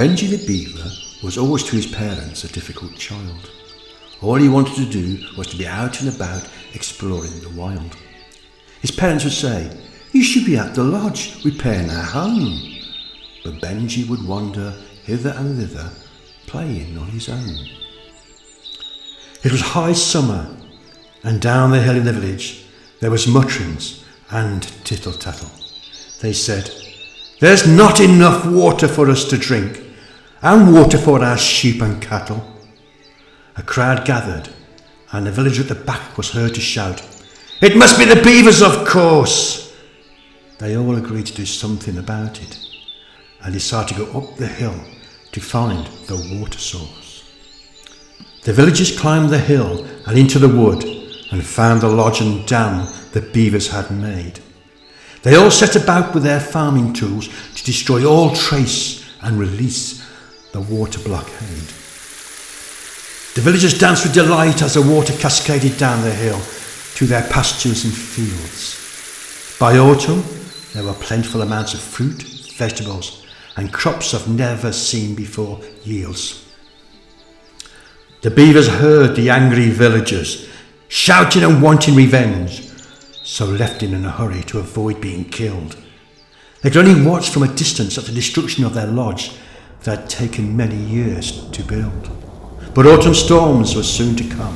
Benji the Beaver was always to his parents a difficult child. All he wanted to do was to be out and about exploring the wild. His parents would say, "You should be at the lodge repairing our home." But Benji would wander hither and thither, playing on his own. It was high summer, and down the hill in the village there was mutterings and tittle-tattle. They said, "There's not enough water for us to drink, and water for our sheep and cattle." A crowd gathered, and the villager at the back was heard to shout, "It must be the beavers, of course!" They all agreed to do something about it, and decided to go up the hill to find the water source. The villagers climbed the hill and into the wood, and found the lodge and dam the beavers had made. They all set about with their farming tools to destroy all trace and release the water blockade. The villagers danced with delight as the water cascaded down the hill to their pastures and fields. By autumn, there were plentiful amounts of fruit, vegetables, and crops of never seen before yields. The beavers heard the angry villagers shouting and wanting revenge, so left in a hurry to avoid being killed. They could only watch from a distance at the destruction of their lodge that had taken many years to build. But autumn storms were soon to come,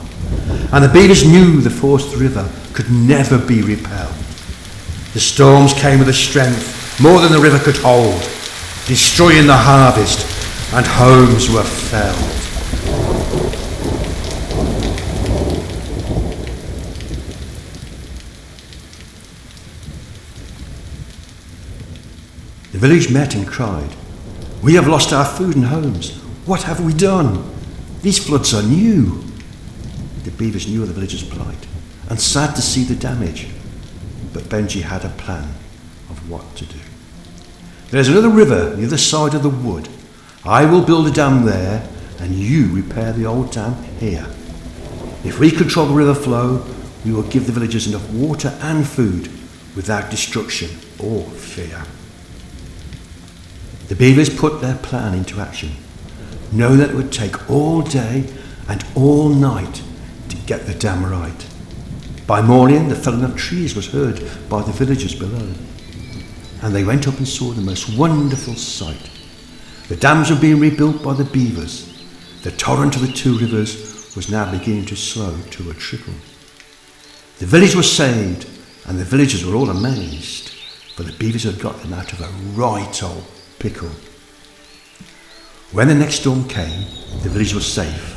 and the beavers knew the forced river could never be repelled. The storms came with a strength more than the river could hold, destroying the harvest, and homes were felled. The village met and cried, "We have lost our food and homes. What have we done? These floods are new." The beavers knew of the villagers' plight and sad to see the damage, but Benji had a plan of what to do. "There's another river on the other side of the wood. I will build a dam there, and you repair the old dam here. If we control the river flow, we will give the villagers enough water and food without destruction or fear." The beavers put their plan into action, knowing that it would take all day and all night to get the dam right. By morning, the felling of trees was heard by the villagers below, and they went up and saw the most wonderful sight. The dams were being rebuilt by the beavers. The torrent of the two rivers was now beginning to slow to a trickle. The village was saved, and the villagers were all amazed, for the beavers had got them out of a right old pickle. When the next storm came, the village was safe,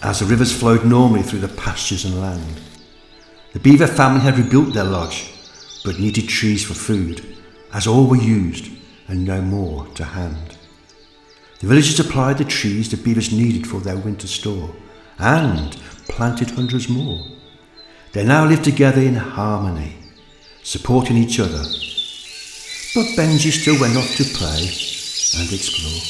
as the rivers flowed normally through the pastures and land. The beaver family had rebuilt their lodge, but needed trees for food, as all were used and no more to hand. The villagers supplied the trees the beavers needed for their winter store, and planted hundreds more. They now lived together in harmony, supporting each other. But Benji still went off to play and explore.